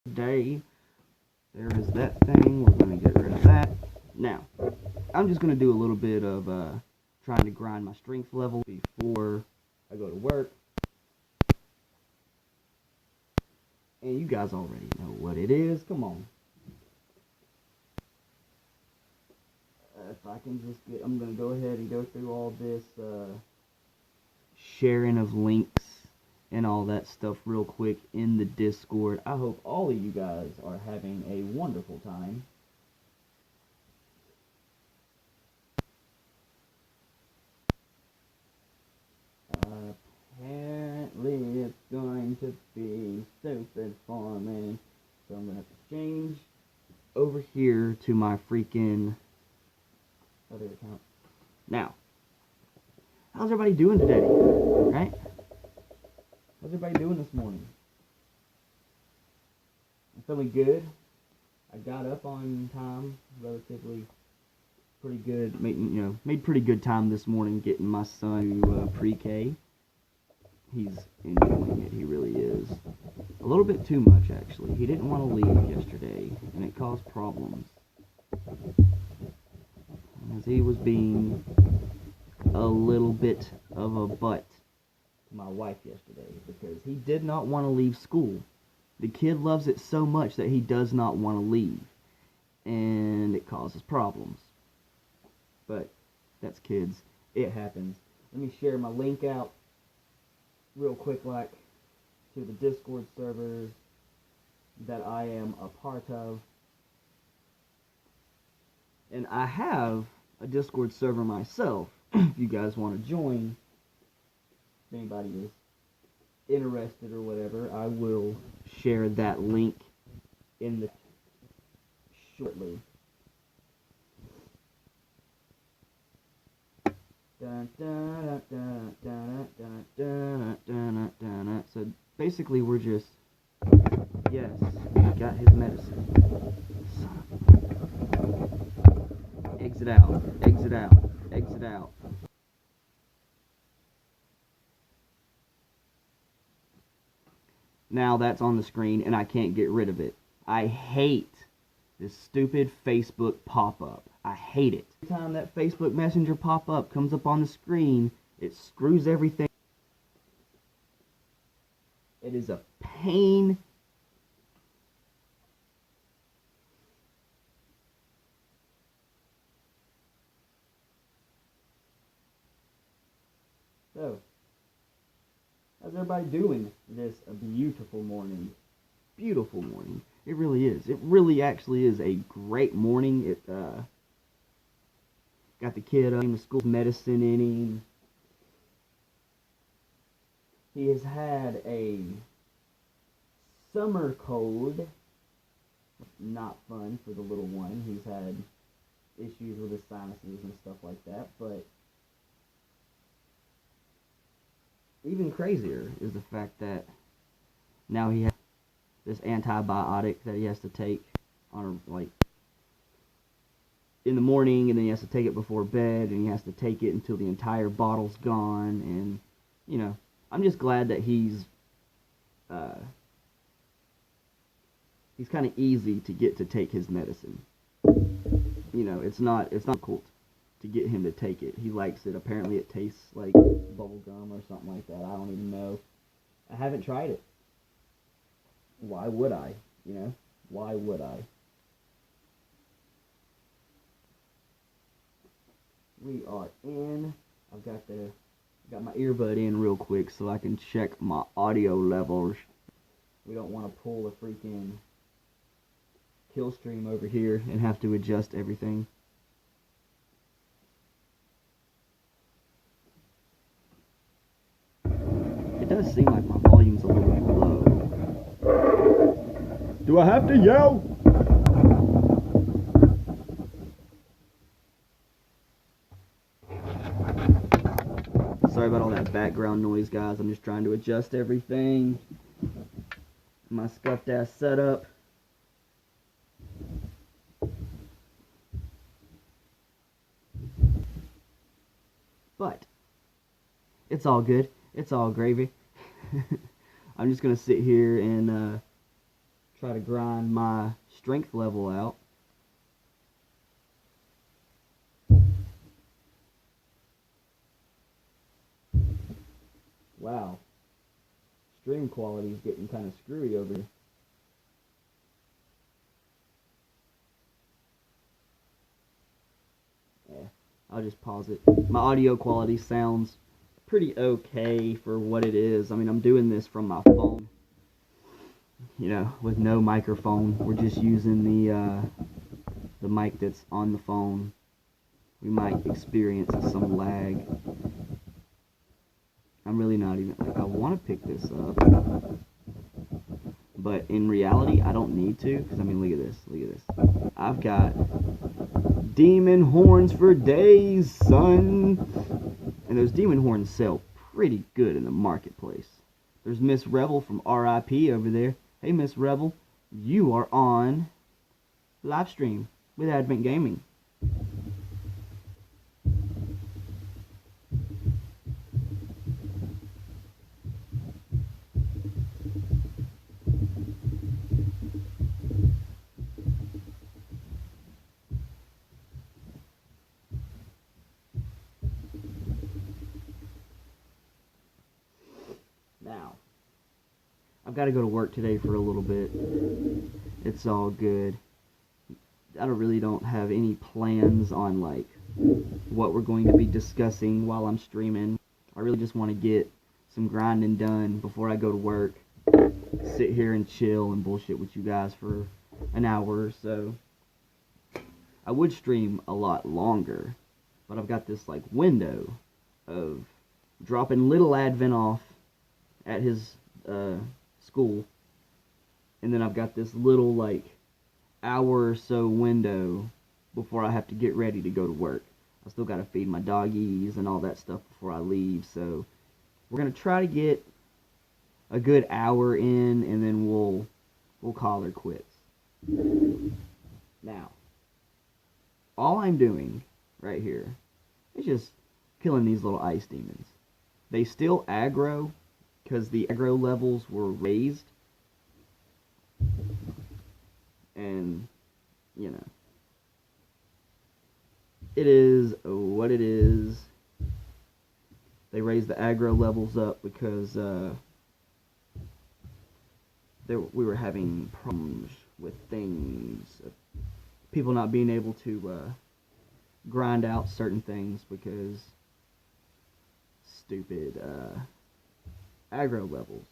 Day. There is that thing. We're going to get rid of that. Now, I'm just going to do a little bit of trying to grind my strength level before I go to work. And you guys already know what it is. Come on. If I can just get, I'm going to go ahead and go through all this sharing of links and all that stuff real quick in the Discord. I hope all of you guys are having a wonderful time. Apparently it's going to be stupid farming, so I'm going to have to change over here to my freaking other account. Now, how's everybody doing today? Right? How's everybody doing this morning? I'm feeling good. I got up on time, relatively pretty good. Made pretty good time this morning getting my son to pre-K. He's enjoying it. He really is. A little bit too much, actually. He didn't want to leave yesterday, and it caused problems. As he was being a little bit of a butt to my wife yesterday because he did not want to leave school. The kid loves it so much that he does not want to leave, and it causes problems. But that's kids. It happens. Let me share my link out real quick, like, to the Discord servers that I am a part of. And I have a Discord server myself. If you guys want to join, if anybody is interested or whatever, I will share that link in the shortly. So basically we're just, yes, he got his medicine. Exit out, exit out, exit out. Now that's on the screen and I can't get rid of it. I hate this stupid Facebook pop-up. I hate it. Every time that Facebook Messenger pop-up comes up on the screen, it screws everything. It is a pain. So, how's everybody doing this beautiful morning? Beautiful morning. It really is. It really actually is a great morning. It got the kid in the school medicine inning. He has had a summer cold. Not fun for the little one. He's had issues with his sinuses and stuff like that, but even crazier is the fact that now he has this antibiotic that he has to take on in the morning, and then he has to take it before bed, and he has to take it until the entire bottle's gone. And I'm just glad that he's kind of easy to get to take his medicine. It's not difficult to get him to take it. He likes it. Apparently it tastes like bubble gum or something like that. I don't even know. I haven't tried it. Why would I? Why would I? We are in. I've got my earbud in real quick so I can check my audio levels. We don't want to pull a freaking kill stream over here and have to adjust everything. It does seem like my volume's a little low. Do I have to yell? Sorry about all that background noise, guys. I'm just trying to adjust everything. My scuffed ass setup. But it's all good. It's all gravy. I'm just gonna sit here and try to grind my strength level out. Wow. Stream quality is getting kind of screwy over here. Yeah, I'll just pause it. My audio quality sounds pretty okay for what it is. I mean, I'm doing this from my phone, you know, with no microphone. We're just using the mic that's on the phone. We might experience some lag. I'm really not even, like, I want to pick this up, but in reality, I don't need to, because, I mean, look at this, I've got demon horns for days, son, and those demon horns sell pretty good in the marketplace. There's Miss Rebel from RIP over there. Hey, Miss Rebel, you are on live stream with Advent Gaming. Now, I've got to go to work today for a little bit. It's all good. I really don't have any plans on, like, what we're going to be discussing while I'm streaming. I really just want to get some grinding done before I go to work. Sit here and chill and bullshit with you guys for an hour or so. I would stream a lot longer, but I've got this, like, window of dropping little Advent off at his school, and then I've got this little, like, hour or so window before I have to get ready to go to work. I still got to feed my doggies and all that stuff before I leave, so we're going to try to get a good hour in, and then we'll call her quits. Now, all I'm doing right here is just killing these little ice demons. They still aggro, because the aggro levels were raised, and, you know, it is what it is. They raised the aggro levels up because we were having problems with things, people not being able to grind out certain things because stupid aggro levels.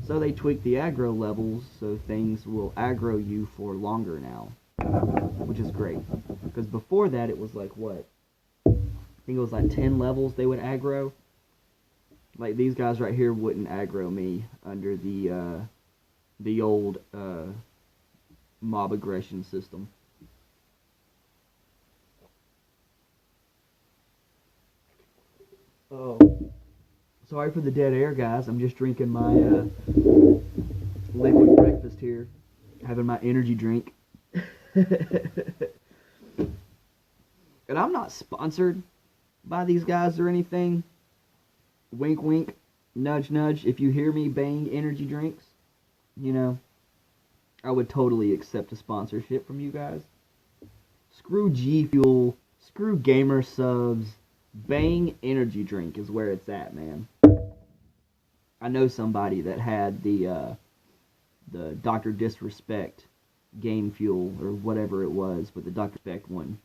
So they tweaked the aggro levels so things will aggro you for longer now, which is great. Because before that it was like, what? I think it was like 10 levels they would aggro. Like, these guys right here wouldn't aggro me under the old mob aggression system. Oh. Sorry for the dead air, guys. I'm just drinking my liquid breakfast here. Having my energy drink. And I'm not sponsored by these guys or anything. Wink, wink. Nudge, nudge. If you hear me bang energy drinks, you know, I would totally accept a sponsorship from you guys. Screw G Fuel. Screw Gamer Subs. Bang energy drink is where it's at, man. I know somebody that had the Dr. Disrespect Game Fuel or whatever it was, with the Dr. Disrespect one,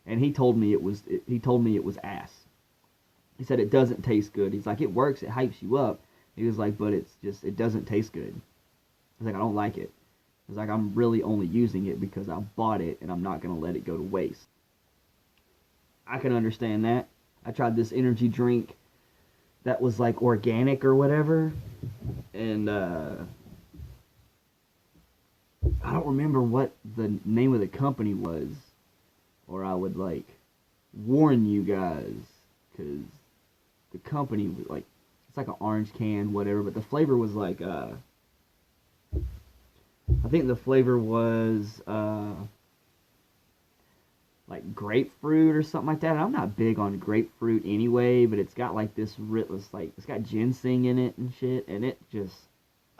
and he told me it was ass. He said it doesn't taste good. He's like, it works, it hypes you up. He was like, but it doesn't taste good. He's like, I don't like it. He's like, I'm really only using it because I bought it and I'm not gonna let it go to waste. I can understand that. I tried this energy drink that was like organic or whatever, and I don't remember what the name of the company was, or I would, like, warn you guys, because the company was like, it's like an orange can, whatever, but the flavor was like, I think the flavor was like grapefruit or something like that. And I'm not big on grapefruit anyway, but it's got like this, like, it's got ginseng in it and shit, and it just,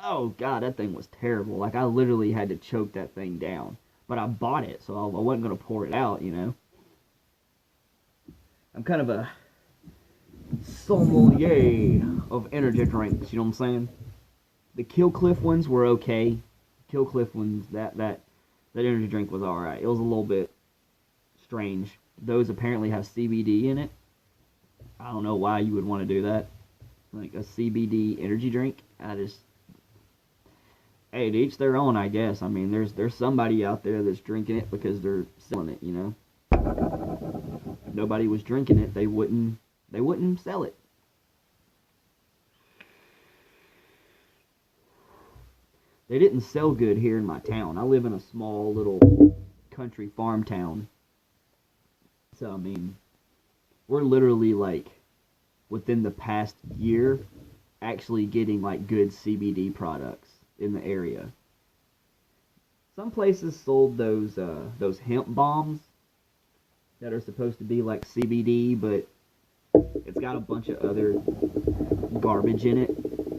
Oh god, that thing was terrible. Like I literally had to choke that thing down. But I bought it, so I wasn't gonna pour it out, you know. I'm kind of a sommelier of energy drinks. You know what I'm saying? The Kill Cliff ones were okay. Kill Cliff ones, that energy drink was all right. It was a little bit strange. Those apparently have CBD in it. I don't know why you would want to do that. Like a CBD energy drink. Hey, to each their own, I guess. I mean, there's somebody out there that's drinking it because they're selling it. You know, if nobody was drinking it, they wouldn't sell it. They didn't sell good here in my town. I live in a small little country farm town. So I mean, we're literally like within the past year actually getting like good CBD products in the area. Some places sold those hemp bombs that are supposed to be like CBD, but it's got a bunch of other garbage in it.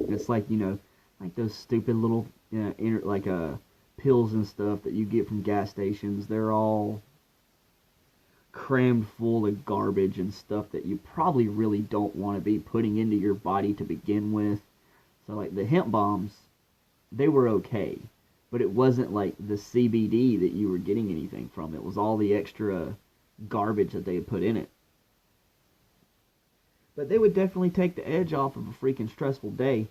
It's like, you know, like those stupid little pills and stuff that you get from gas stations. They're all crammed full of garbage and stuff that you probably really don't want to be putting into your body to begin with. So like the hemp bombs, they were okay, but it wasn't like the CBD that you were getting anything from. It was all the extra garbage that they had put in it. But they would definitely take the edge off of a freaking stressful day.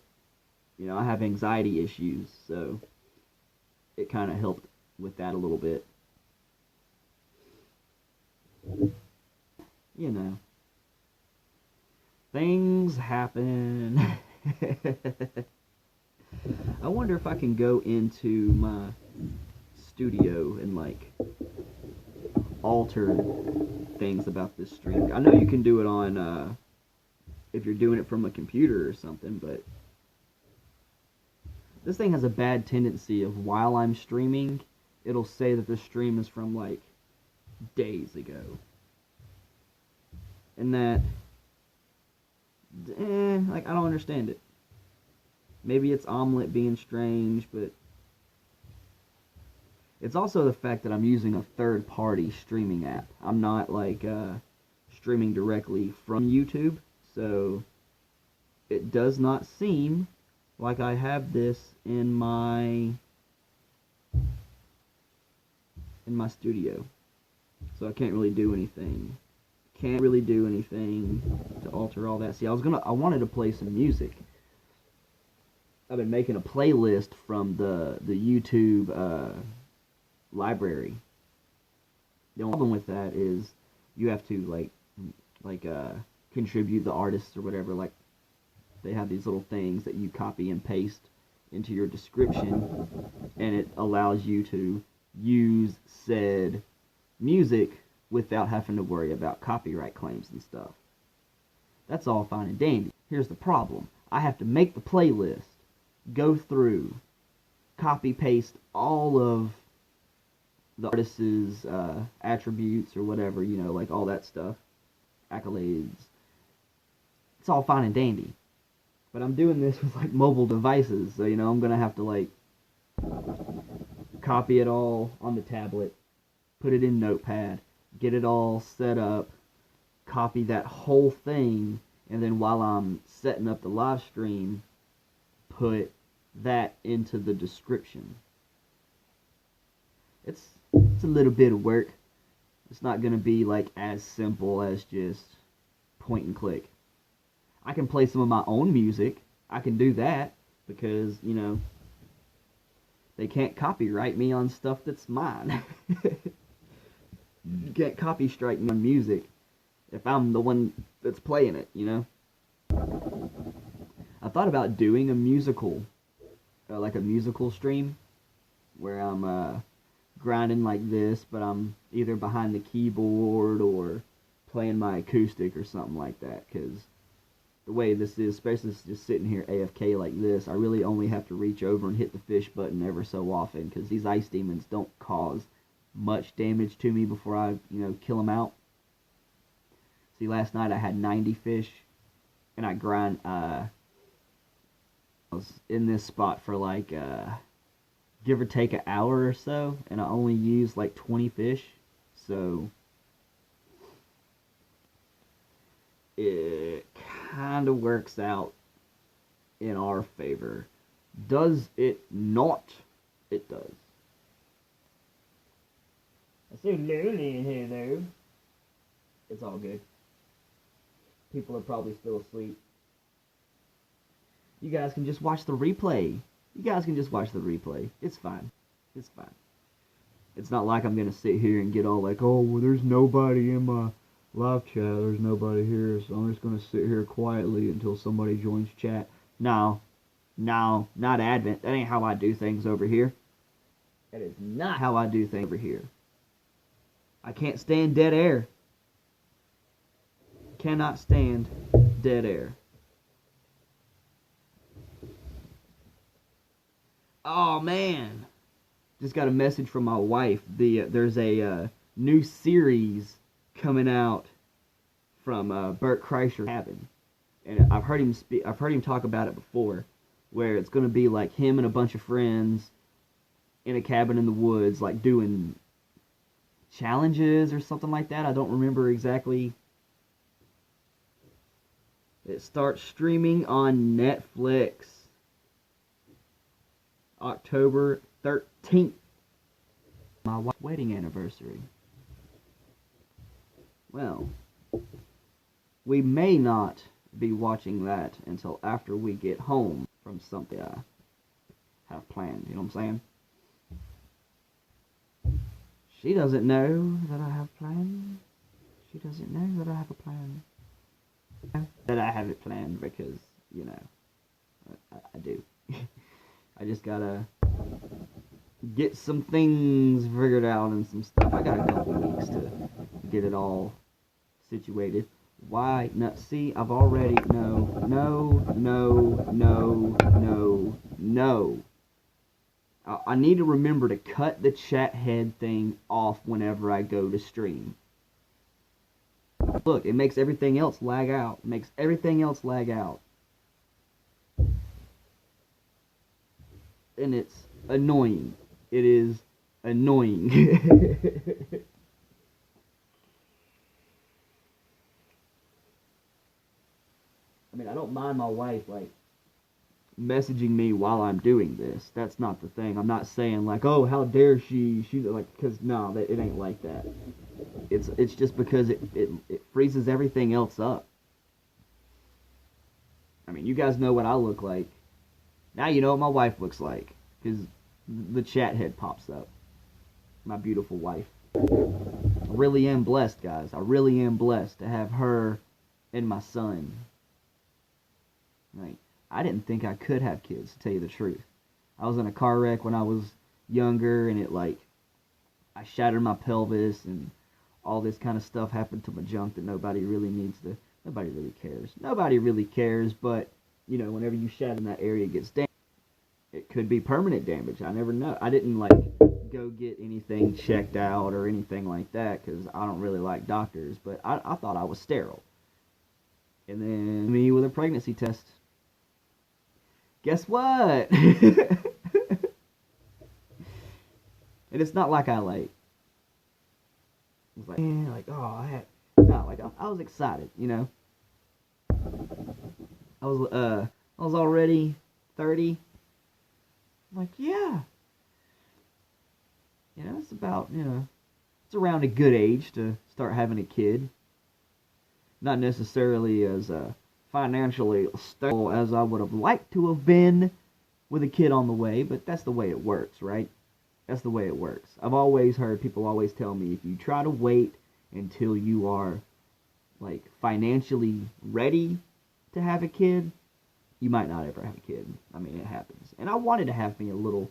You know, I have anxiety issues, so it kind of helped with that a little bit. You know, things happen. I wonder if I can go into my studio and like alter things about this stream. I know you can do it on if you're doing it from a computer or something, but this thing has a bad tendency of while I'm streaming, it'll say that the stream is from like days ago. And that, like I don't understand it. Maybe it's Omlet being strange, but it's also the fact that I'm using a third-party streaming app. I'm not like streaming directly from YouTube, so it does not seem like I have this in my studio. So I can't really do anything. Can't really do anything to alter all that. See, I wanted to play some music. I've been making a playlist from the YouTube library. The only problem with that is you have to like contribute the artists or whatever. Like they have these little things that you copy and paste into your description, and it allows you to use said music without having to worry about copyright claims and stuff. That's all fine and dandy. Here's the problem. I have to make the playlist, go through, copy paste all of the artist's attributes or whatever, you know, like all that stuff, accolades. It's all fine and dandy. But I'm doing this with like mobile devices, so you know I'm gonna have to like copy it all on the tablet, put it in Notepad, get it all set up, copy that whole thing, and then while I'm setting up the live stream, put that into the description. It's a little bit of work. It's not going to be like as simple as just point and click. I can play some of my own music. I can do that because, you know, they can't copyright me on stuff that's mine. You can't copy strike me on music if I'm the one that's playing it, you know? I thought about doing a musical, like a musical stream, where I'm grinding like this, but I'm either behind the keyboard or playing my acoustic or something like that, because the way this is, especially just sitting here AFK like this, I really only have to reach over and hit the fish button ever so often, because these ice demons don't cause much damage to me before I, kill them out. See, last night I had 90 fish, and I I was in this spot for like give or take an hour or so, and I only used like 20 fish, so it kind of works out in our favor. Does it not? It does. It's so lonely in here, though. It's all good. People are probably still asleep. You guys can just watch the replay. It's fine. It's fine. It's not like I'm going to sit here and get all like, oh, well, there's nobody in my live chat. There's nobody here, so I'm just going to sit here quietly until somebody joins chat. No, not Advent. That ain't how I do things over here. That is not how I do things over here. I can't stand dead air. Cannot stand dead air. Oh man, just got a message from my wife. There's a new series coming out from Bert Kreischer's Cabin, and I've heard him talk about it before, where it's going to be like him and a bunch of friends in a cabin in the woods, like doing challenges or something like that. I don't remember exactly. It starts streaming on Netflix October 13th. My wife's wedding anniversary. Well, we may not be watching that until after we get home from something I have planned. You know what I'm saying? She doesn't know that I have plans. She doesn't know that I have a plan. That I have it planned because, you know, I do. I just gotta get some things figured out and some stuff. I got a couple weeks to get it all situated. Why? No, see, I've already... No. I need to remember to cut the chat head thing off whenever I go to stream. Look, it makes everything else lag out. And it's annoying. It is annoying. I mean, I don't mind my wife, like, messaging me while I'm doing this. That's not the thing. I'm not saying, like, oh, how dare she. She's like, because, no, it ain't like that. It's just because it freezes everything else up. I mean, you guys know what I look like. Now you know what my wife looks like, because the chat head pops up. My beautiful wife. I really am blessed, guys. I really am blessed to have her and my son. Like, I didn't think I could have kids, to tell you the truth. I was in a car wreck when I was younger, and I shattered my pelvis, and all this kind of stuff happened to my junk that nobody really cares. Nobody really cares, but, you know, whenever you shatter in that area, it gets damaged. It could be permanent damage. I never know. I didn't, like, go get anything checked out or anything like that, because I don't really like doctors, but I thought I was sterile. And then me with a pregnancy test. Guess what? And it's not like I, like, was like, yeah, like, oh, I was excited, you know. I was already 30. I'm like, yeah. You know, it's around a good age to start having a kid. Not necessarily as financially stable as I would have liked to have been with a kid on the way, but that's the way it works, right? That's the way it works. I've always heard people always tell me, if you try to wait until you are, like, financially ready to have a kid, you might not ever have a kid. I mean, it happens. And I wanted to have me a little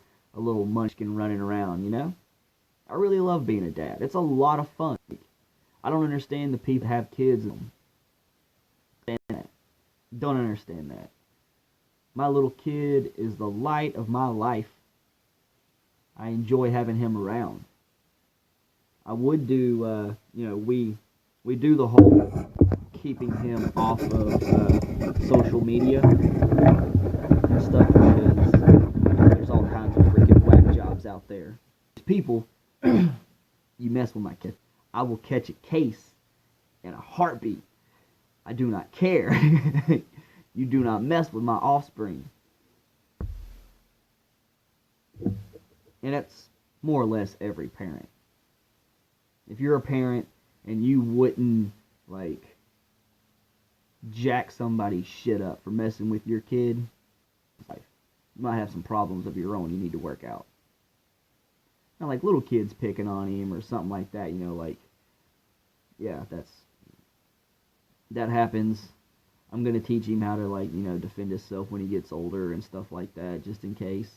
munchkin running around, you know? I really love being a dad. It's a lot of fun. I don't understand the people that have kids and don't understand that. My little kid is the light of my life. I enjoy having him around. I would do, you know, we do the whole keeping him off of social media and stuff because there's all kinds of freaking whack jobs out there. People, you mess with my kid, I will catch a case in a heartbeat. I do not care. You do not mess with my offspring. And that's more or less every parent. If you're a parent and you wouldn't, like, jack somebody's shit up for messing with your kid, you might have some problems of your own you need to work out. Not like little kids picking on him or something like that, like, yeah, that happens. I'm going to teach him how to, defend himself when he gets older and stuff like that, just in case.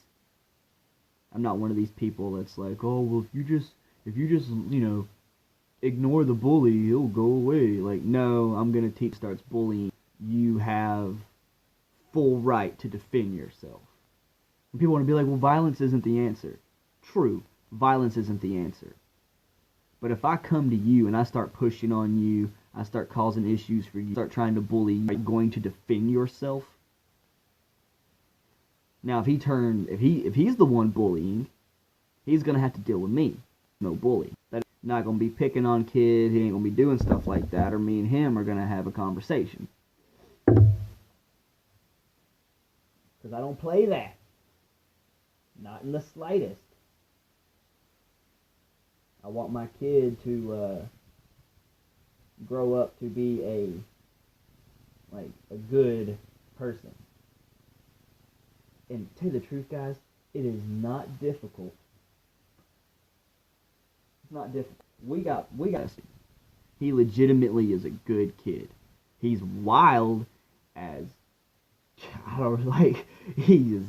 I'm not one of these people that's like, oh, well, if you just, ignore the bully, he'll go away. Like, no, I'm going to teach starts bullying. You have full right to defend yourself. And people want to be like, well, violence isn't the answer. True, violence isn't the answer. But if I come to you and I start pushing on you, I start causing issues for you, start trying to bully you, are you going to defend yourself? Now, if he's the one bullying, he's going to have to deal with me. No bully. That's not going to be picking on kids. He ain't going to be doing stuff like that. Or me and him are going to have a conversation. Because I don't play that. Not in the slightest. I want my kid to grow up to be a good person. And to tell you the truth, guys, it is not difficult. It's not difficult. We got. He legitimately is a good kid. He's wild as, he is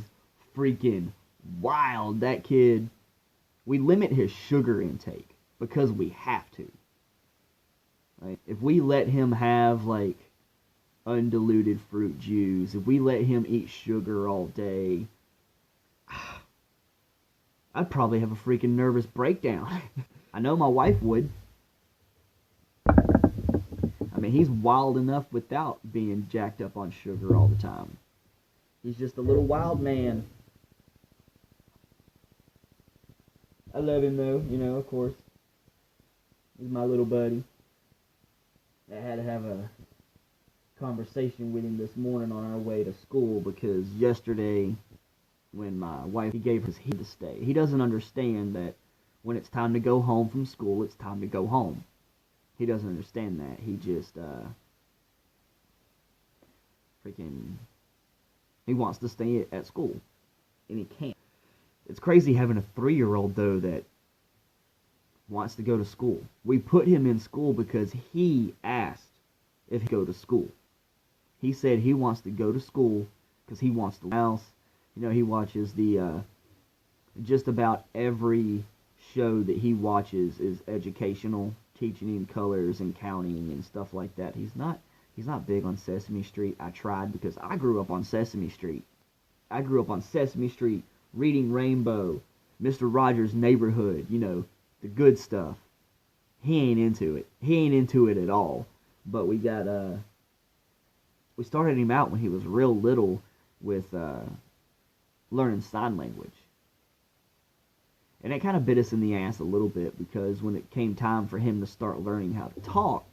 freaking wild. That kid, we limit his sugar intake because we have to. Right? If we let him have, undiluted fruit juice, if we let him eat sugar all day, I'd probably have a freaking nervous breakdown. I know my wife would. I mean, he's wild enough without being jacked up on sugar all the time. He's just a little wild man. I love him though, of course. He's my little buddy. I had to have a conversation with him this morning on our way to school because yesterday when my wife, he gave us to stay. He doesn't understand that when it's time to go home from school, it's time to go home. He doesn't understand that. He just he wants to stay at school and he can't. It's crazy having a 3-year-old though that wants to go to school. We put him in school because he asked if he'd go to school. He said he wants to go to school because he wants to house. He watches the just about every show that he watches is educational, teaching him colors and counting and stuff like that. He's not big on Sesame Street. I tried because I grew up on Sesame Street. I grew up on Sesame Street, Reading Rainbow, Mr. Rogers' Neighborhood, the good stuff. He ain't into it. He ain't into it at all. But we started him out when he was real little with learning sign language. And it kind of bit us in the ass a little bit because when it came time for him to start learning how to talk,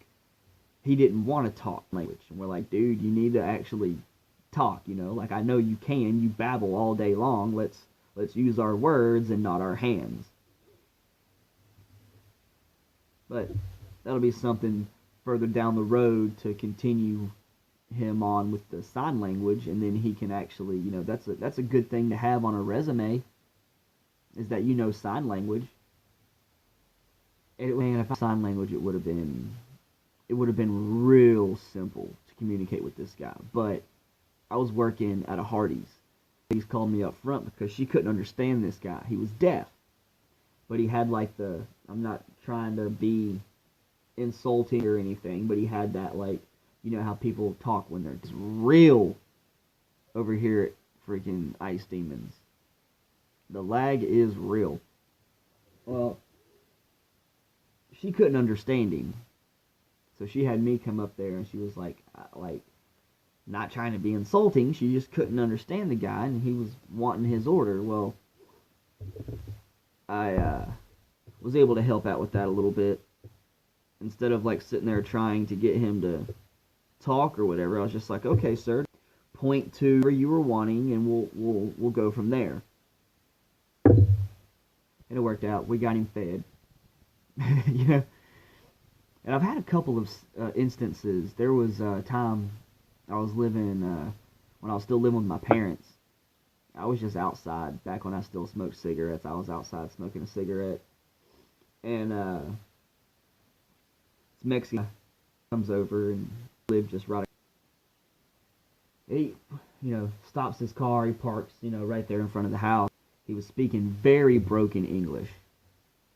he didn't want to talk language. And we're like, dude, you need to actually talk, I know you can. You babble all day long. Let's use our words and not our hands. But that'll be something further down the road to continue him on with the sign language, and then he can actually, that's a good thing to have on a resume, is that sign language. If I sign language, it would have been real simple to communicate with this guy. But I was working at a Hardee's. He's called me up front because she couldn't understand this guy. He was deaf, but he had I'm not trying to be insulting or anything, but he had that how people talk when they're just real over here at freaking Ice Demons. The lag is real. Well, she couldn't understand him, so she had me come up there, and she was like, Not trying to be insulting, she just couldn't understand the guy, and he was wanting his order. Well, I was able to help out with that a little bit. Instead of like sitting there trying to get him to talk or whatever, I was just like, okay, sir, point to where you were wanting, and we'll go from there. And it worked out. We got him fed, you know. And I've had a couple of instances. There was a time I was living when I was still living with my parents. I was just outside back when I still smoked cigarettes. I was outside smoking a cigarette, and this Mexican guy comes over and lived just right. He, stops his car. He parks, right there in front of the house. He was speaking very broken English,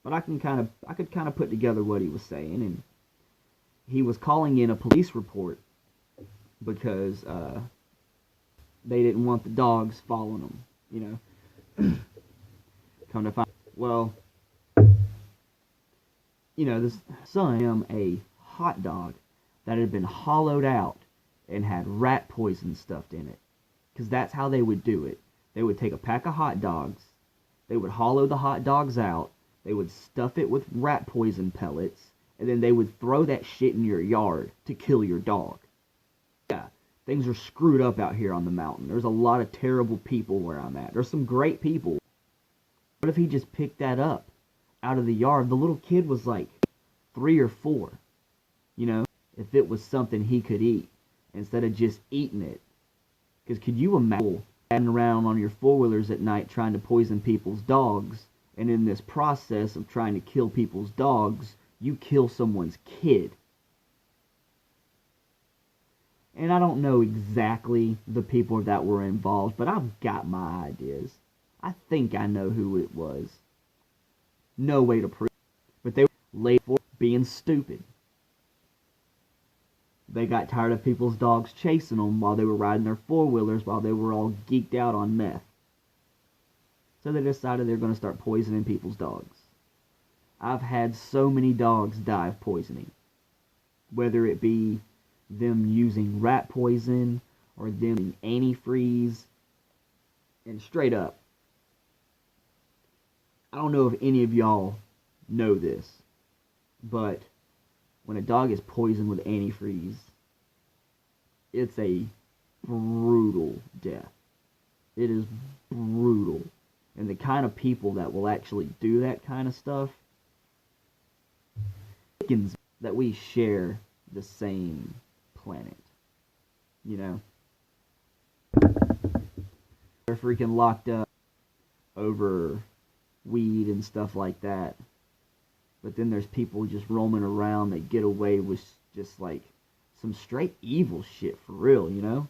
but I could kind of put together what he was saying, and he was calling in a police report because they didn't want the dogs following him, Come to find, well, this son him a hot dog that had been hollowed out and had rat poison stuffed in it. Because that's how they would do it. They would take a pack of hot dogs, they would hollow the hot dogs out, they would stuff it with rat poison pellets, and then they would throw that shit in your yard to kill your dog. Yeah, things are screwed up out here on the mountain. There's a lot of terrible people where I'm at. There's some great people. What if he just picked that up out of the yard? The little kid was like 3 or 4. If it was something he could eat instead of just eating it. Because could you imagine riding around on your four-wheelers at night trying to poison people's dogs, and in this process of trying to kill people's dogs, you kill someone's kid? And I don't know exactly the people that were involved, but I've got my ideas. I think I know who it was. No way to prove it, but they were late for being stupid. They got tired of people's dogs chasing them while they were riding their four-wheelers while they were all geeked out on meth. So they decided they're going to start poisoning people's dogs. I've had so many dogs die of poisoning. Whether it be them using rat poison or them using antifreeze. And straight up, I don't know if any of y'all know this, but when a dog is poisoned with antifreeze, it's a brutal death. It is brutal. And the kind of people that will actually do that kind of stuff, that we share the same planet. They're freaking locked up over weed and stuff like that. But then there's people just roaming around that get away with just like some straight evil shit for real,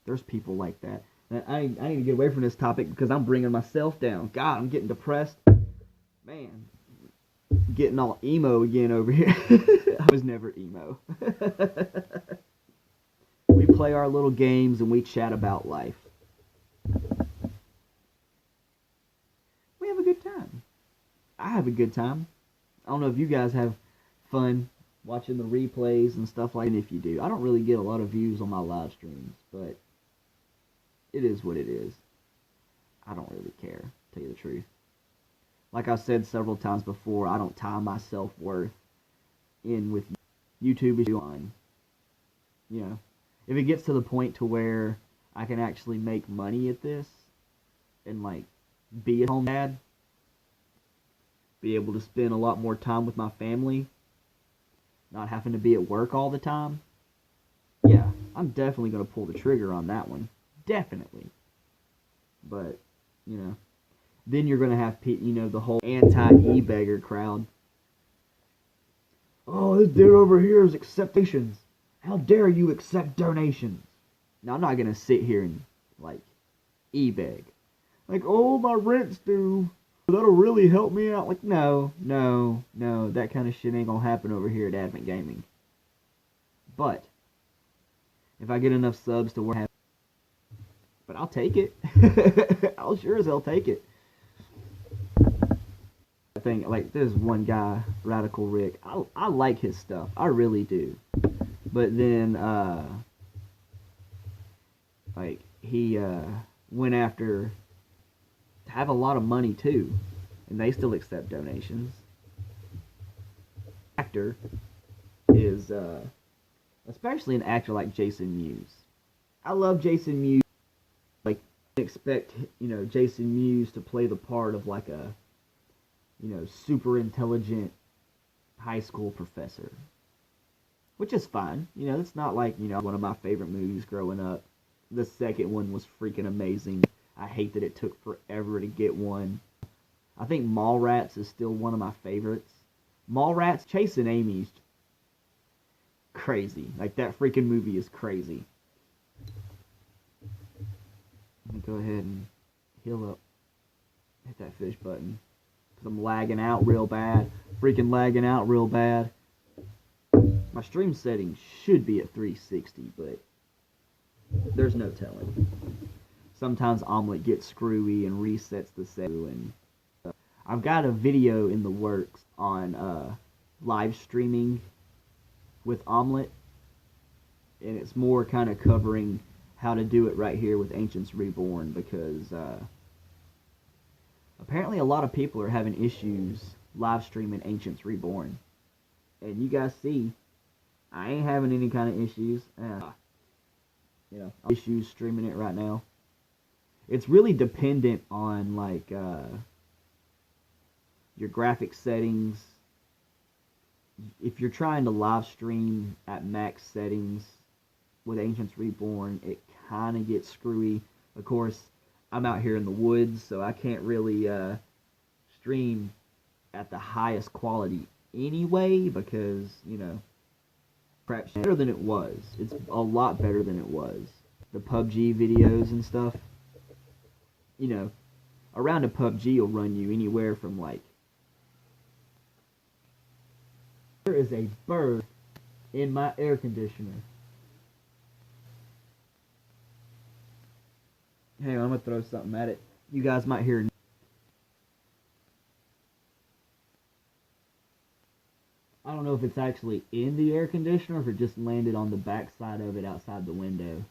There's people like that. And I need to get away from this topic because I'm bringing myself down. God, I'm getting depressed. Man, getting all emo again over here. I was never emo. We play our little games and we chat about life. We have a good time. I have a good time. I don't know if you guys have fun watching the replays and stuff like that. If you do, I don't really get a lot of views on my live streams, but it is what it is. I don't really care, to tell you the truth. Like I said several times before, I don't tie my self-worth in with YouTube. Is fine. If it gets to the point to where I can actually make money at this and like be a home dad, be able to spend a lot more time with my family, not having to be at work all the time, yeah, I'm definitely going to pull the trigger on that one. Definitely. But, then you're going to have, the whole anti-e-beggar crowd. Oh, this dude over here is acceptations. How dare you accept donations? Now, I'm not going to sit here and, e-beg. Oh, my rent's due. That'll really help me out. No. That kind of shit ain't gonna happen over here at Advent Gaming. But if I get enough subs to work, but I'll take it. I'll sure as hell take it. I think there's one guy, Radical Rick. I like his stuff. I really do. But then, like, he went after to have a lot of money too, and they still accept donations. Actor is, especially an actor like Jason Mewes. I love Jason Mewes. Like, expect, Jason Mewes to play the part of like a, super intelligent high school professor, which is fine. It's not like, one of my favorite movies growing up. The second one was freaking amazing. I hate that it took forever to get one. I think Mallrats is still one of my favorites. Mallrats, Chasing Amy's crazy. Like, that freaking movie is crazy. Let me go ahead and heal up. Hit that fish button. Because I'm lagging out real bad. Freaking lagging out real bad. My stream settings should be at 360, but there's no telling. Sometimes Omlet gets screwy and resets the setting. And I've got a video in the works on live streaming with Omlet, and it's more kind of covering how to do it right here with Ancients Reborn, because apparently a lot of people are having issues live streaming Ancients Reborn. And you guys see, I ain't having any kind of issues. Issues streaming it right now. It's really dependent on, like, your graphic settings. If you're trying to live stream at max settings with Ancients Reborn, it kind of gets screwy. Of course, I'm out here in the woods, so I can't really stream at the highest quality anyway, because, crap's better than it was. It's a lot better than it was. The PUBG videos and stuff, around a PUBG will run you anywhere from, like, there is a bird in my air conditioner. Hang on, I'm going to throw something at it. You guys might hear. I don't know if it's actually in the air conditioner or if it just landed on the back side of it outside the window.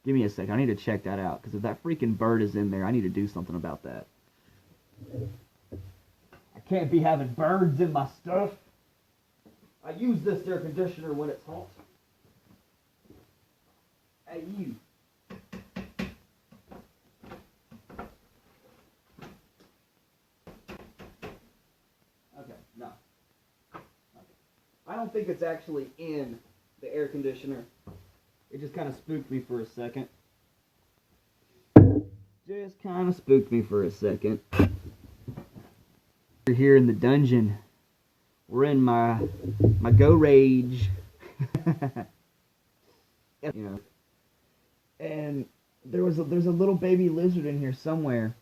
Give me a sec. I need to check that out, because if that freaking bird is in there, I need to do something about that. I can't be having birds in my stuff. I use this air conditioner when it's hot. Hey, you. Okay, no. Okay. I don't think it's actually in the air conditioner. It just kind of spooked me for a second. Just kind of spooked me for a second. We're here in the dungeon. We're in my go rage. And there's a little baby lizard in here somewhere.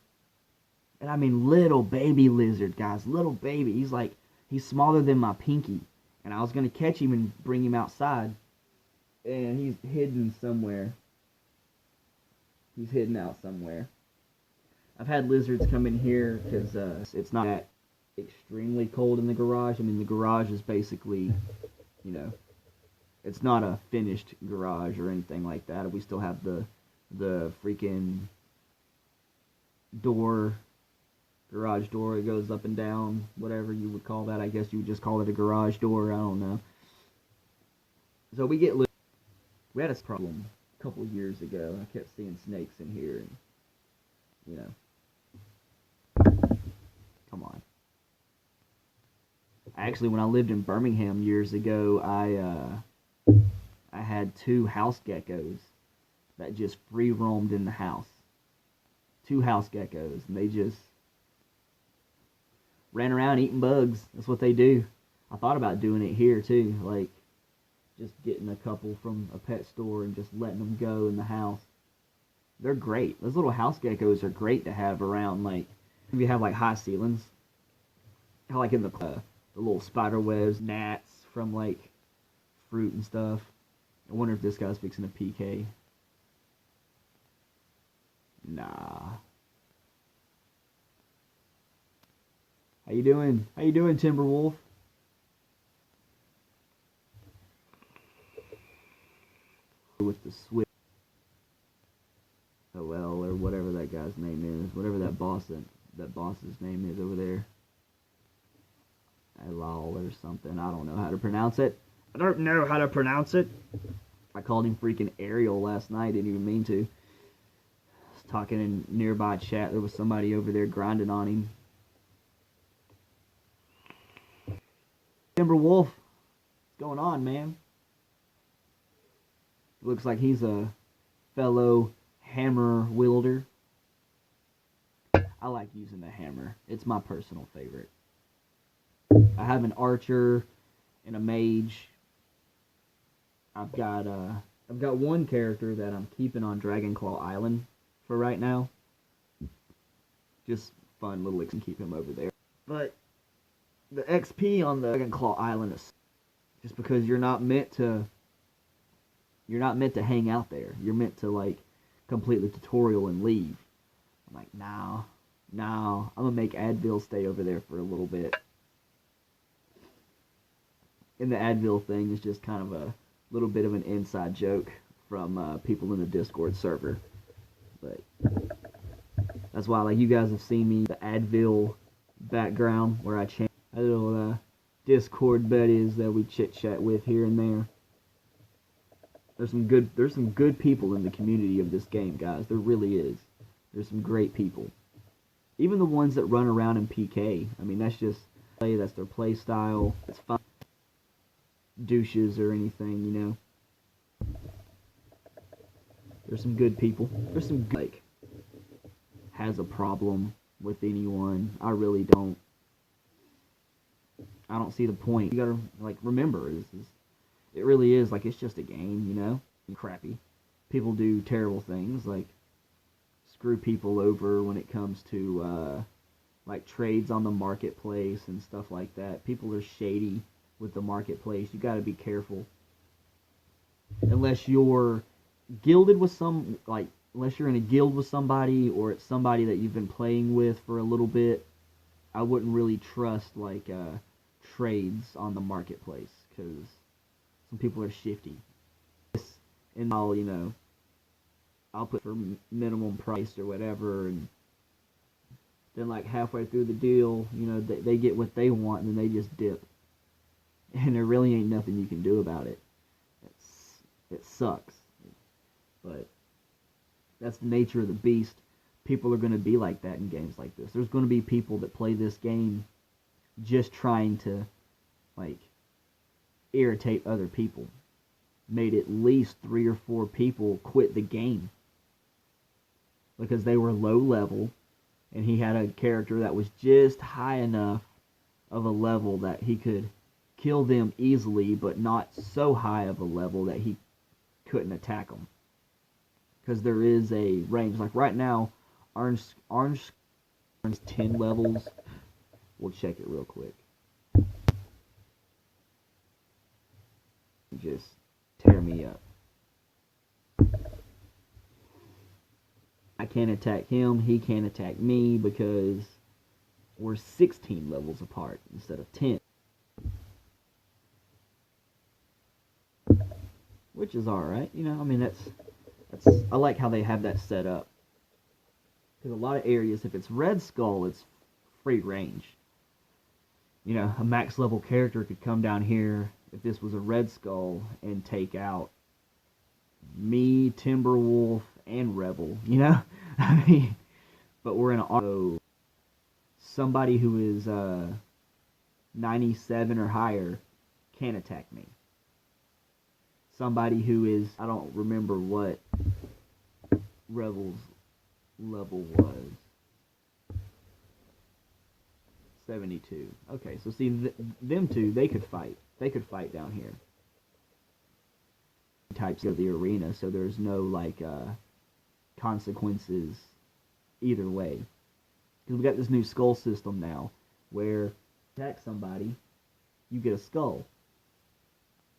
And I mean little baby lizard, guys. Little baby. He's smaller than my pinky. And I was going to catch him and bring him outside. And he's hidden somewhere. He's hidden out somewhere. I've had lizards come in here because it's not that extremely cold in the garage. I mean, the garage is basically, it's not a finished garage or anything like that. We still have the freaking door, garage door. It goes up and down, whatever you would call that. I guess you would just call it a garage door. I don't know. So we get. We had a problem a couple years ago. I kept seeing snakes in here, and come on. Actually, when I lived in Birmingham years ago, I had 2 house geckos that just free roamed in the house. 2 house geckos, and they just ran around eating bugs. That's what they do. I thought about doing it here too, like just getting a couple from a pet store and just letting them go in the house. They're great. Those little house geckos are great to have around, like, if you have, like, high ceilings. How, like, in the little spider webs, gnats from, like, fruit and stuff. I wonder if this guy's fixing a PK. Nah. How you doing? How you doing, Timberwolf? that boss's name is over there. Elal or something. I don't know how to pronounce it. I don't know how to pronounce it. I called him freaking Ariel last night. Didn't even mean to. I was talking in nearby chat. There was somebody over there grinding on him. Timberwolf, what's going on, man? Looks like he's a fellow hammer wielder. I like using the hammer. It's my personal favorite. I have an archer and a mage. I've got one character that I'm keeping on Dragonclaw Island for right now. Just fun little and keep him over there. But the XP on the Dragonclaw Island is just because you're not meant to hang out there. You're meant to like complete the tutorial and leave. I'm like, no, I'm gonna make Advil stay over there for a little bit. And the Advil thing is just kind of a little bit of an inside joke from people in the Discord server. But that's why, like, you guys have seen me, the Advil background where I change a little Discord buddies that we chit chat with here and there. There's some good people in the community of this game, guys. There really is. There's some great people. Even the ones that run around in PK. I mean, that's their play style. It's fun. Douches or anything, you know. There's some good people. There's some good, like, has a problem with anyone. I really don't. I don't see the point. You gotta, like, remember, it really is, like, it's just a game, you know? Crappy. People do terrible things, like screw people over when it comes to, like, trades on the marketplace and stuff like that. People are shady with the marketplace. You gotta be careful. Unless you're gilded with unless you're in a guild with somebody, or it's somebody that you've been playing with for a little bit, I wouldn't really trust, like, trades on the marketplace, because some people are shifty. And I'll put for minimum price or whatever, and then, like, halfway through the deal, they get what they want, and then they just dip. And there really ain't nothing you can do about it. It sucks. But that's the nature of the beast. People are going to be like that in games like this. There's going to be people that play this game just trying to, like, irritate other people. Made at least 3 or 4 people quit the game because they were low level, and he had a character that was just high enough of a level that he could kill them easily, but not so high of a level that he couldn't attack them. Because there is a range. Like right now, Orange 10 levels. We'll check it real quick. Just tear me up. I can't attack him. He can't attack me because we're 16 levels apart instead of 10. Which is alright, I mean, that's I like how they have that set up. Because a lot of areas, if it's Red Skull, it's free range. A max level character could come down here, if this was a Red Skull, and take out me, Timberwolf, and Rebel, I mean, but we're in an auto. Somebody who is 97 or higher can't attack me. Somebody who is, I don't remember what Rebel's level was. 72. Okay, so see, them two, they could fight. They could fight down here. Types of the arena, so there's no, like, consequences either way. Because we got this new skull system now, where attack somebody, you get a skull.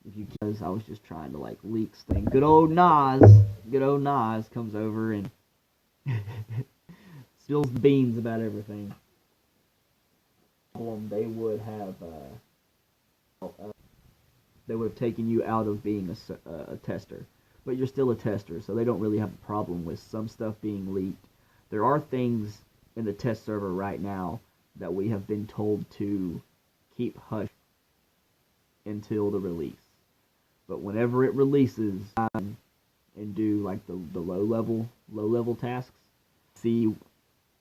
Because I was just trying to, like, leak things. Good old Nas comes over and spills the beans about everything. They would have taken you out of being a tester. But you're still a tester, so they don't really have a problem with some stuff being leaked. There are things in the test server right now that we have been told to keep hush until the release. But whenever it releases, and do like the low level tasks, see,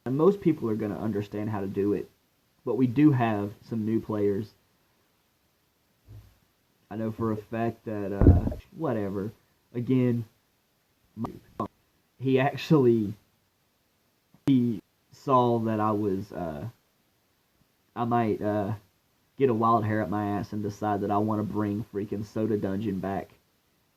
and most people are going to understand how to do it, but we do have some new players. I know for a fact that whatever, again, he saw that I might get a wild hair up my ass and decide that I want to bring freaking Soda Dungeon back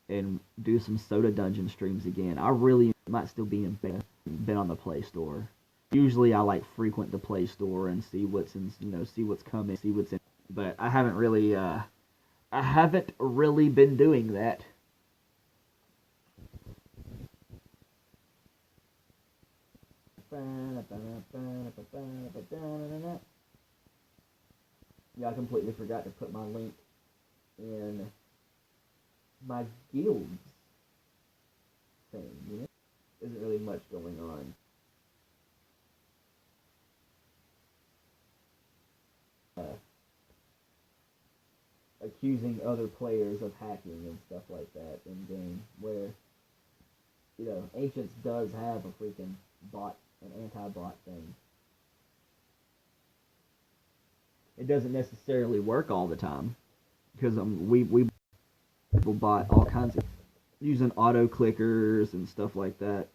and do some Soda Dungeon streams again. I really might still be in been on the Play Store. Usually I like frequent the Play Store and see what's in, see what's coming, see what's in. But I haven't really been doing that. Yeah, I completely forgot to put my link in my guilds thing, Isn't really much going on. Accusing other players of hacking and stuff like that in game, where, Ancients does have a freaking bot, an anti-bot thing. It doesn't necessarily work all the time, because we bought all kinds of using auto clickers and stuff like that.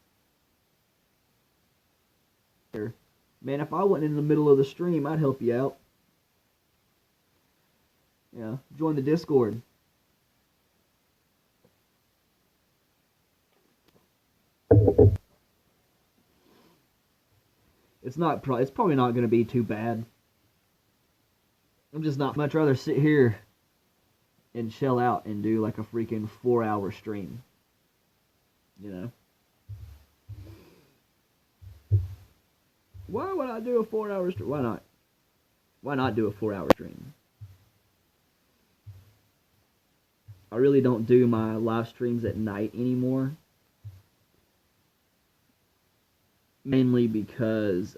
Man, if I went in the middle of the stream, I'd help you out. Join the Discord. It's probably not going to be too bad. I'm just not much rather sit here and chill out and do like a freaking 4-hour stream. Why would I do a 4-hour stream? Why not? Why not do a 4-hour stream? I really don't do my live streams at night anymore. Mainly because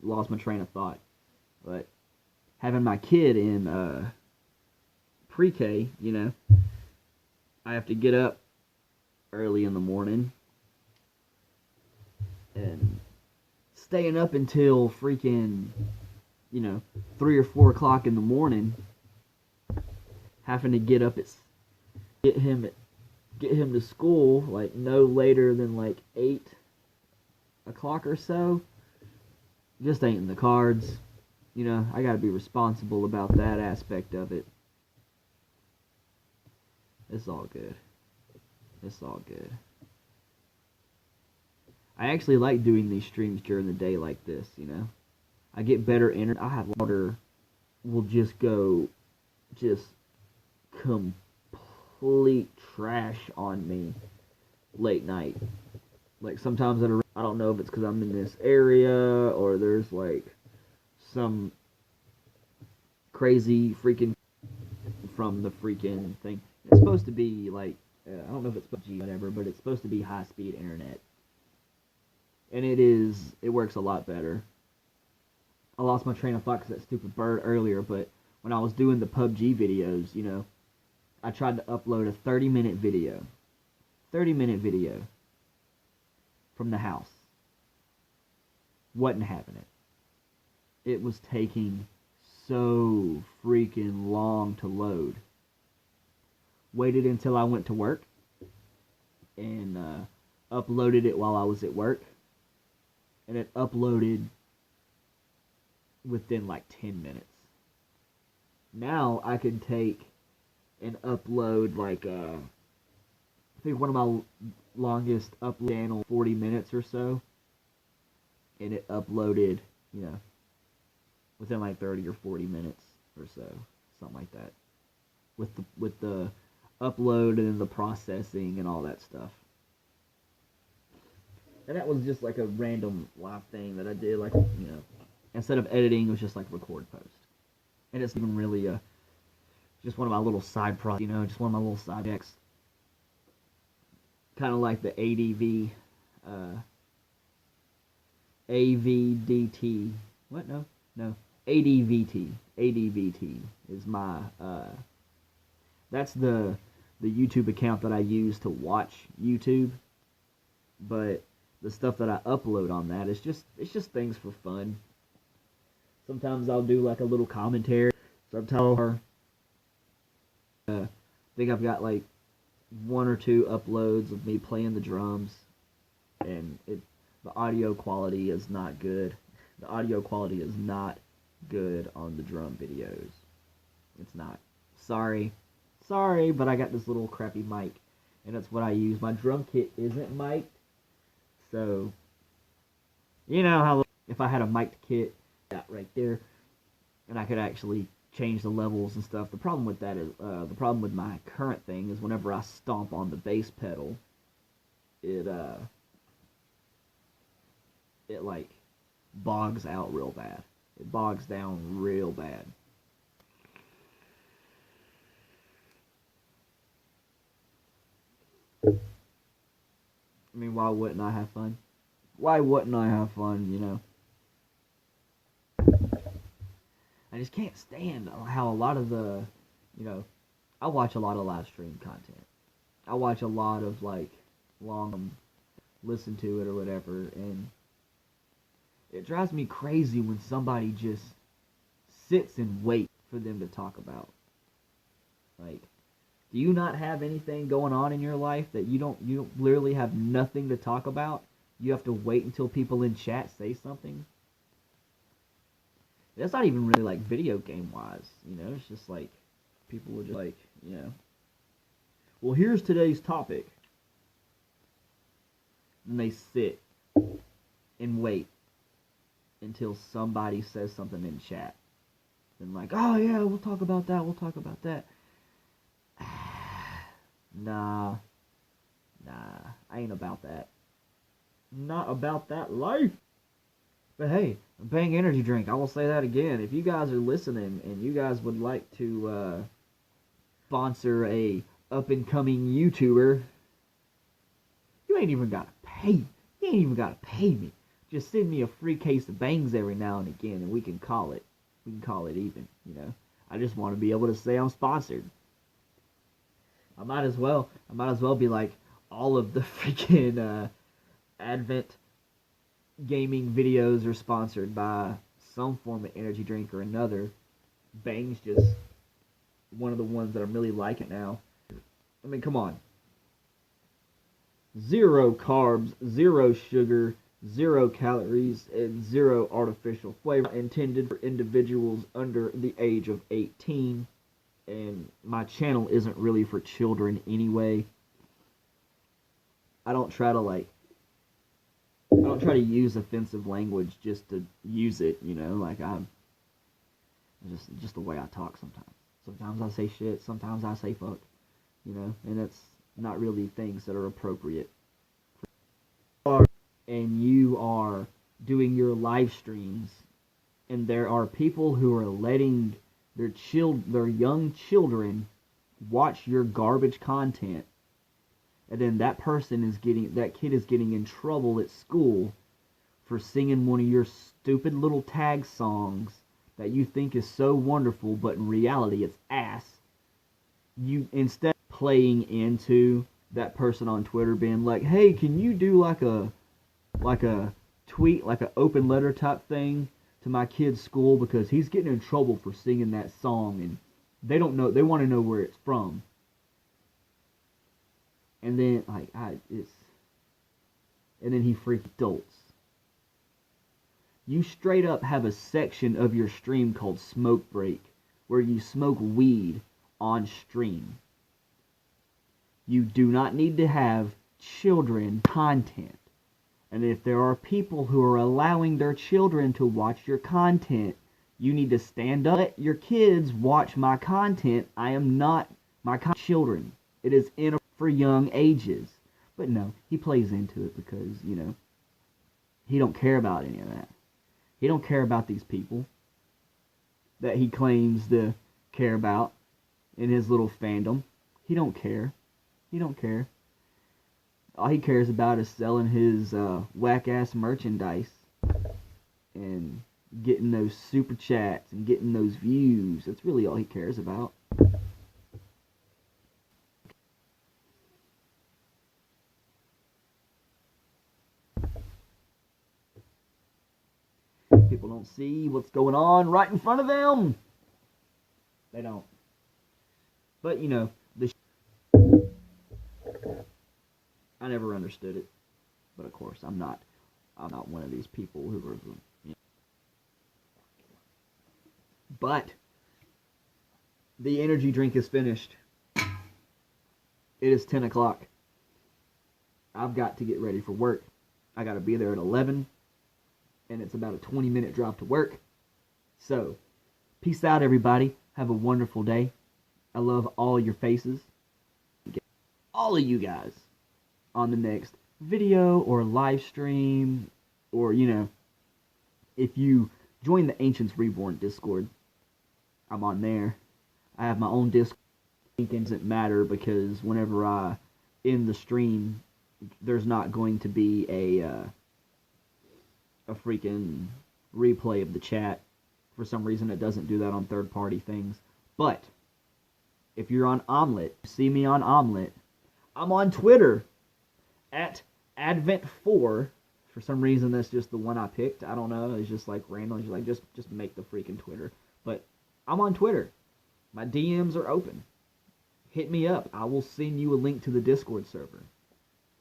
lost my train of thought. But having my kid in pre-K, I have to get up early in the morning and staying up until freaking 3 or 4 o'clock in the morning, having to get up get him to school like no later than like 8 o'clock or so, just ain't in the cards. I gotta be responsible about that aspect of it. It's all good. It's all good. I actually like doing these streams during the day like this, I get better internet. I have water will just go complete trash on me late night. Like sometimes I don't know if it's because I'm in this area or there's like some crazy freaking from the freaking thing. It's supposed to be like, I don't know if it's PUBG or whatever, but it's supposed to be high-speed internet. And it works a lot better. I lost my train of thought because that stupid bird earlier, but when I was doing the PUBG videos, I tried to upload a 30-minute video. 30-minute video from the house. Wasn't having it. It was taking so freaking long to load. Waited until I went to work and uploaded it while I was at work. And it uploaded within like 10 minutes. Now I can take and upload like I think one of my longest upload channel 40 minutes or so, and it uploaded within like 30 or 40 minutes or so, something like that, with the upload and the processing and all that stuff. And that was just like a random live thing that I did, like instead of editing, it was just like record post. And it's even really just one of my little side projects, just one of my little side projects. Kind of like the ADV uh, AVDT. What? No. ADVT. ADVT is my. That's the YouTube account that I use to watch YouTube. But the stuff that I upload on that is just things for fun. Sometimes I'll do like a little commentary. Sometimes I think I've got like 1 or 2 uploads of me playing the drums, and the audio quality is not good. The audio quality is not good on the drum videos. It's not. Sorry, but I got this little crappy mic, and that's what I use. My drum kit isn't mic'd, so you know how if I had a mic'd kit, that right there, and I could actually change the levels and stuff. The problem with that is, the problem with my current thing is whenever I stomp on the bass pedal, it like bogs out real bad. It bogs down real bad. I mean, why wouldn't I have fun? Why wouldn't I have fun, you know? I just can't stand how a lot of the, you know, I watch a lot of live stream content. I watch a lot of, like, long, listen to it or whatever, and it drives me crazy when somebody just sits and waits for them to talk about. Like, do you not have anything going on in your life that you don't literally have nothing to talk about? You have to wait until people in chat say something? That's not even really like video game wise, you know, it's just like people were just like, you know, well, here's today's topic. And they sit and wait until somebody says something in chat. And like, oh yeah, we'll talk about that. Nah, I ain't about that. Not about that life. But hey, Bang Energy Drink, I will say that again. If you guys are listening and you guys would like to sponsor a up-and-coming YouTuber, you ain't even gotta pay. You ain't even gotta pay me. Just send me a free case of bangs every now and again, and we can call it even, you know. I just want to be able to say I'm sponsored. I might as well be like all of the freaking Advent gaming videos are sponsored by some form of energy drink or another. Bang's just one of the ones that I'm really liking now. I mean, come on. 0 carbs, 0 sugar, 0 calories, and 0 artificial flavor, intended for individuals under the age of 18. And my channel isn't really for children anyway. I don't try to use offensive language just to use it, you know, like I'm just the way I talk sometimes. Sometimes I say shit, sometimes I say fuck, you know, and it's not really things that are appropriate. And you are doing your live streams, and there are people who are letting their young children watch your garbage content, and then that kid is getting in trouble at school for singing one of your stupid little tag songs that you think is so wonderful, but in reality it's ass. You, instead of playing into that person on Twitter being like, hey, can you do like a tweet, like an open letter type thing to my kid's school because he's getting in trouble for singing that song, and they want to know where it's from. And then and then he freaked adults. You straight up have a section of your stream called Smoke Break where you smoke weed on stream. You do not need to have children content. And if there are people who are allowing their children to watch your content, you need to stand up. Let your kids watch my content. I am not my children. It is for young ages. But no, he plays into it because, you know, he don't care about any of that. He don't care about these people that he claims to care about in his little fandom. He don't care. He don't care. All he cares about is selling his whack-ass merchandise and getting those super chats and getting those views. That's really all he cares about. People don't see what's going on right in front of them. They don't. But, you know, I never understood it. But, of course, I'm not one of these people who are, you know. But the energy drink is finished. It is 10 o'clock. I've got to get ready for work. I got to be there at 11. And it's about a 20-minute drive to work. So, peace out, everybody. Have a wonderful day. I love all your faces. All of you guys on the next video or live stream. Or, you know, if you join the Ancients Reborn Discord, I'm on there. I have my own Discord. It doesn't matter because whenever I end the stream, there's not going to be a freaking replay of the chat. For some reason, it doesn't do that on third-party things. But if you're on Omlet, see me on Omlet. I'm on Twitter at Advent4. For some reason, that's just the one I picked. I don't know. It's just like random. It's like just make the freaking Twitter. But I'm on Twitter. My DMs are open. Hit me up. I will send you a link to the Discord server.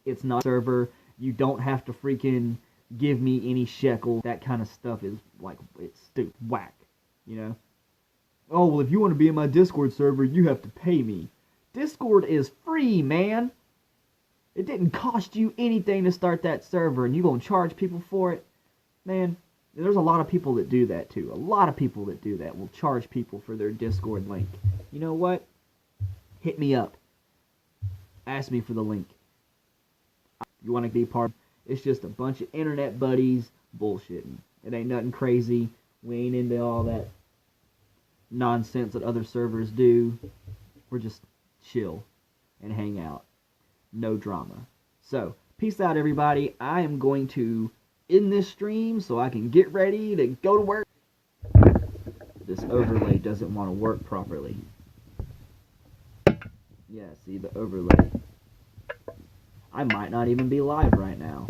It's not a server. You don't have to freaking give me any shekel. That kind of stuff is like, it's stupid, whack, you know? Oh, well, if you want to be in my Discord server, you have to pay me. Discord is free, man. It didn't cost you anything to start that server, and you gonna charge people for it? Man, there's a lot of people that do that, too. A lot of people that do that will charge people for their Discord link. You know what? Hit me up. Ask me for the link. You want to be part of it? It's just a bunch of internet buddies bullshitting. It ain't nothing crazy. We ain't into all that nonsense that other servers do. We're just chill and hang out. No drama. So, peace out, everybody. I am going to end this stream so I can get ready to go to work. This overlay doesn't want to work properly. Yeah, see the overlay. I might not even be live right now.